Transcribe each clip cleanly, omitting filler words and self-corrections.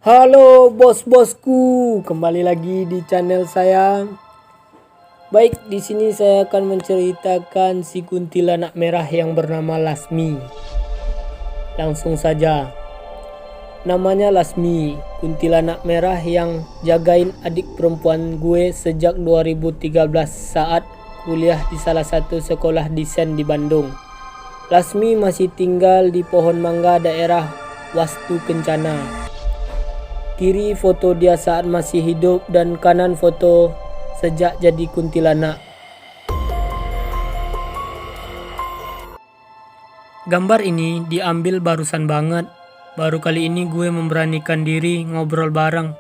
Halo bos-bosku, kembali lagi di channel saya. Baik, di sini saya akan menceritakan si kuntilanak merah yang bernama Lasmi. Langsung saja. Namanya Lasmi, kuntilanak merah yang jagain adik perempuan gue sejak 2013 saat kuliah di salah satu sekolah desain di Bandung. Lasmi masih tinggal di Pohon Mangga daerah Wastu Kencana. Kiri foto dia saat masih hidup dan kanan foto sejak jadi kuntilanak. Gambar ini diambil barusan banget. Baru kali ini gue memberanikan diri ngobrol bareng.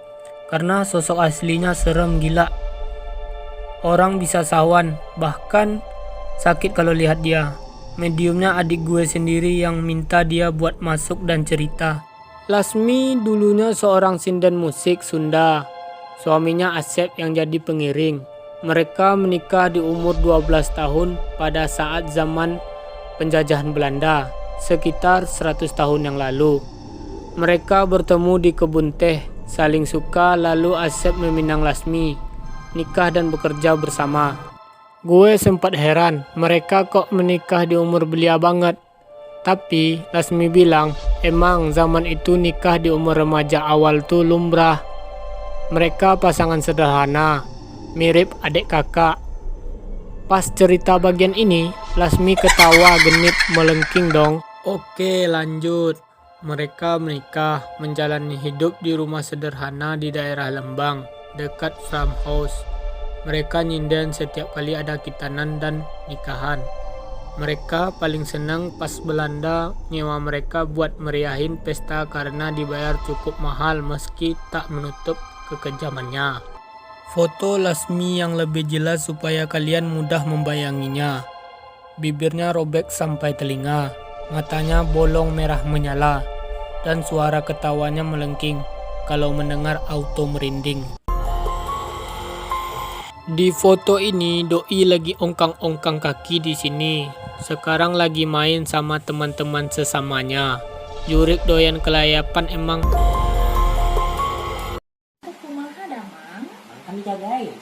Karena sosok aslinya serem gila. Orang bisa sawan, bahkan sakit kalau lihat dia. Mediumnya adik gue sendiri yang minta dia buat masuk dan cerita. Lasmi dulunya seorang sinden musik Sunda. Suaminya Asep yang jadi pengiring. Mereka menikah di umur 12 tahun pada saat zaman penjajahan Belanda, sekitar 100 tahun yang lalu. Mereka bertemu di kebun teh, saling suka, lalu Asep meminang Lasmi, nikah dan bekerja bersama. Gue sempat heran, mereka kok menikah di umur belia banget. Tapi Lasmi bilang, emang zaman itu nikah di umur remaja awal tuh lumrah. Mereka pasangan sederhana, mirip adik kakak. Pas cerita bagian ini, Lasmi ketawa genit melengking dong. Oke lanjut. Mereka menikah, menjalani hidup di rumah sederhana di daerah Lembang, dekat farmhouse. Mereka nyinden setiap kali ada khitanan dan nikahan. Mereka paling senang pas Belanda nyewa mereka buat meriahin pesta karena dibayar cukup mahal meski tak menutup kekejamannya. Foto Lasmi yang lebih jelas supaya kalian mudah membayanginya. Bibirnya robek sampai telinga, matanya bolong merah menyala, dan suara ketawanya melengking. Kalau mendengar auto merinding. Di foto ini doi lagi ongkang-ongkang kaki di sini. Sekarang lagi main sama teman-teman sesamanya. Jurik doyan kelayapan emang. Kumaha dah mang? Kan dijagain.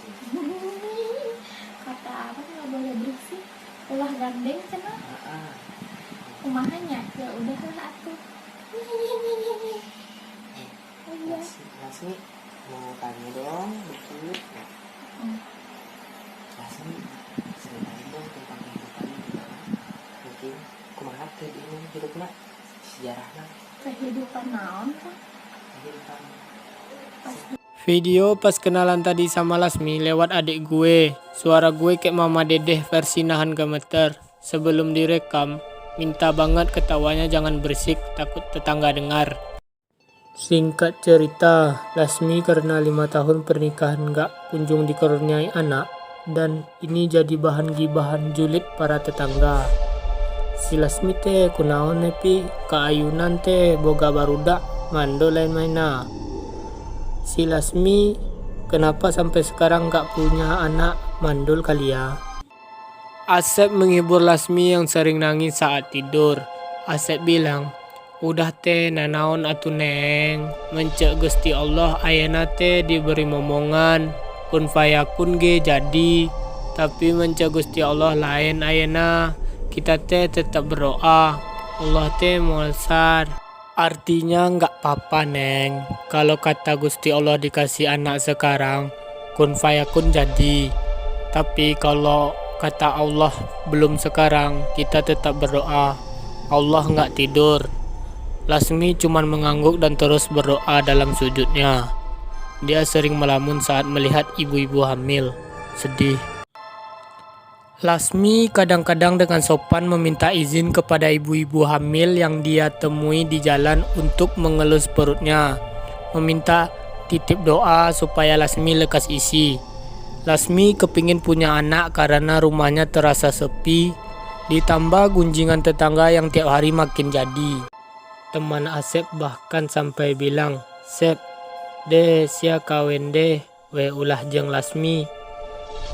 Kata apa nggak boleh berisik. Ulah gandeng cenah. Kumahanya ya udah lah atuh. Oh iya. Lasmi mau tanya dong dikit. Lasmi ceritain dong tentang kehidupan gimana? Mungkin kumaha kehidupan hidupnya sejarahnya Kehidupan naon kan? kehidupan. Video pas kenalan tadi sama Lasmi lewat adik gue. Suara gue kayak Mama Dedeh versi nahan gemeter. Sebelum direkam, minta banget ketawanya jangan berisik, takut tetangga dengar. Singkat cerita, Lasmi karena 5 tahun pernikahan gak kunjung dikaruniai anak, dan ini jadi bahan gibahan julid para tetangga. Si Lasmi teh kunaon nepi kaayunan teh boga barudak mando lain maina. Si Lasmi kenapa sampai sekarang gak punya anak, mandul kali ya. Asep menghibur Lasmi yang sering nangis saat tidur. Asep bilang, udah teh nanaon atu neng, mencek Gusti Allah ayana teh diberi momongan, kun fayakun ge jadi. Tapi mencek Gusti Allah lain ayana, kita teh tetap berdoa, Allah teh molsar. Artinya nggak apa-apa neng, kalau kata Gusti Allah dikasih anak sekarang, kun fayakun jadi. Tapi kalau kata Allah belum sekarang, kita tetap berdoa, Allah nggak tidur. Lasmi cuman mengangguk dan terus berdoa dalam sujudnya. Dia sering melamun saat melihat ibu-ibu hamil. Sedih. Lasmi kadang-kadang dengan sopan meminta izin kepada ibu-ibu hamil yang dia temui di jalan untuk mengelus perutnya. Meminta titip doa supaya Lasmi lekas isi. Lasmi kepingin punya anak karena rumahnya terasa sepi, ditambah gunjingan tetangga yang tiap hari makin jadi. Teman Asep bahkan sampai bilang, Sep, deh sia kawin deh, we ulah jeung Lasmi.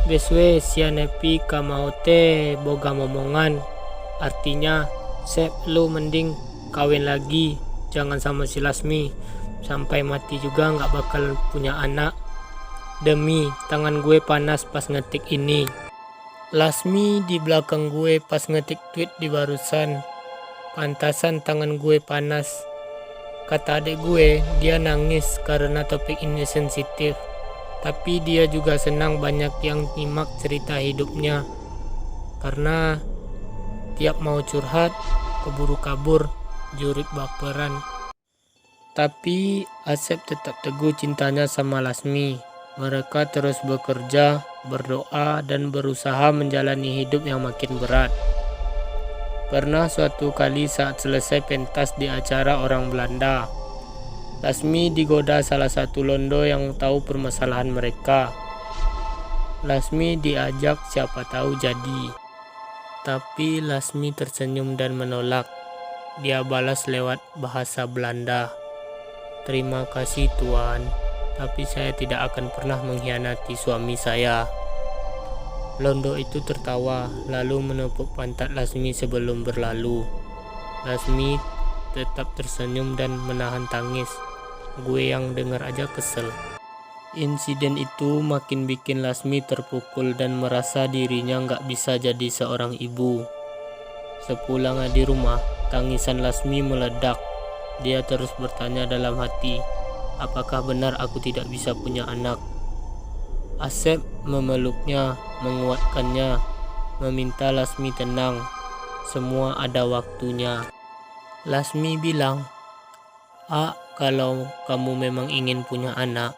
Bes we sia nepi ka mau teh boga momongan. Artinya, Sep lu mending kawin lagi, jangan sama si Lasmi. sampai mati juga nggak bakal punya anak. Demi tangan gue panas pas ngetik ini. Lasmi di belakang gue pas ngetik tweet di barusan. Pantasan tangan gue panas. Kata adik gue, dia nangis karena topik ini sensitif. Tapi dia juga senang banyak yang nyimak cerita hidupnya. Karena tiap mau curhat, keburu kabur, jurit baperan. Tapi Asep tetap teguh cintanya sama Lasmi. Mereka terus bekerja, berdoa, dan berusaha menjalani hidup yang makin berat. Pernah suatu kali saat selesai pentas di acara orang Belanda, Lasmi digoda salah satu londo yang tahu permasalahan mereka. Lasmi diajak siapa tahu jadi. Tapi Lasmi tersenyum dan menolak. Dia balas lewat bahasa Belanda. Terima kasih Tuan, tapi saya tidak akan pernah mengkhianati suami saya. Londo itu tertawa, lalu menepuk pantat Lasmi sebelum berlalu. Lasmi tetap tersenyum dan menahan tangis. Gue yang dengar aja kesel. Insiden itu makin bikin Lasmi terpukul dan merasa dirinya nggak bisa jadi seorang ibu. Sepulangnya di rumah, tangisan Lasmi meledak. Dia terus bertanya dalam hati, apakah benar aku tidak bisa punya anak? Asep memeluknya, menguatkannya, meminta Lasmi tenang. Semua ada waktunya. Lasmi bilang, kalau kamu memang ingin punya anak,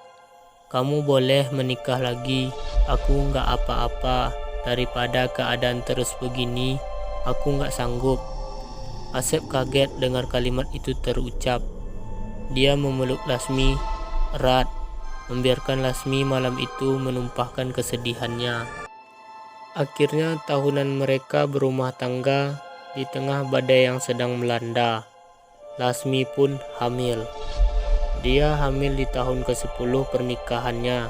kamu boleh menikah lagi. Aku nggak apa-apa. Daripada keadaan terus begini, aku nggak sanggup. Asep kaget dengar kalimat itu terucap. Dia memeluk Lasmi erat, membiarkan Lasmi malam itu menumpahkan kesedihannya. Akhirnya tahunan mereka berumah tangga di tengah badai yang sedang melanda. Lasmi pun hamil. Dia hamil di tahun ke-10 pernikahannya.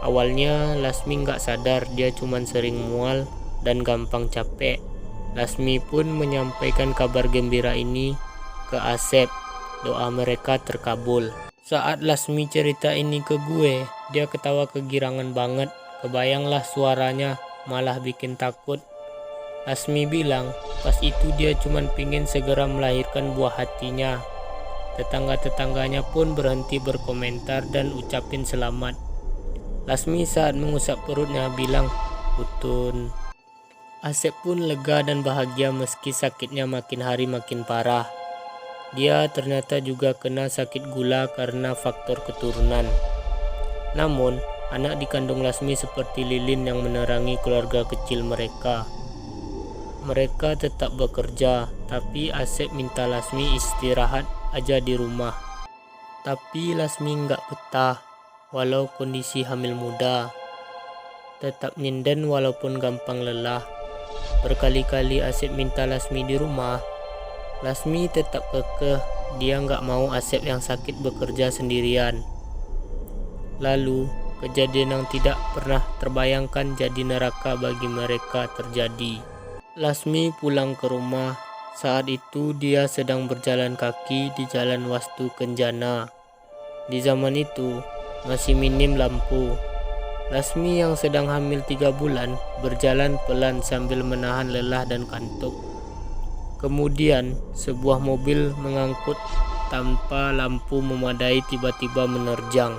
Awalnya Lasmi nggak sadar dia cuma sering mual dan gampang capek. Lasmi pun menyampaikan kabar gembira ini ke Asep. Doa mereka terkabul. Saat Lasmi cerita ini ke gue, dia ketawa kegirangan banget. Kebayanglah suaranya, malah bikin takut. Lasmi bilang, pas itu dia cuma pingin segera melahirkan buah hatinya. Tetangga-tetangganya pun berhenti berkomentar dan ucapin selamat. Lasmi saat mengusap perutnya bilang, "Utun." Asep pun lega dan bahagia meski sakitnya makin hari makin parah. Dia ternyata juga kena sakit gula karena faktor keturunan. Namun, anak dikandung Lasmi seperti lilin yang menerangi keluarga kecil mereka. Mereka tetap bekerja, tapi Asep minta Lasmi istirahat aja di rumah. Tapi Lasmi nggak betah, walau kondisi hamil muda. Tetap nyinden walaupun gampang lelah. Berkali-kali Asep minta Lasmi di rumah. Lasmi tetap kekeh, dia nggak mau Asep yang sakit bekerja sendirian. Lalu, kejadian yang tidak pernah terbayangkan jadi neraka bagi mereka terjadi. Lasmi pulang ke rumah. Saat itu dia sedang berjalan kaki di Jalan Wastu Kenjana. Di zaman itu, masih minim lampu. Lasmi yang sedang hamil 3 bulan berjalan pelan sambil menahan lelah dan kantuk. Kemudian, sebuah mobil mengangkut tanpa lampu memadai tiba-tiba menerjang.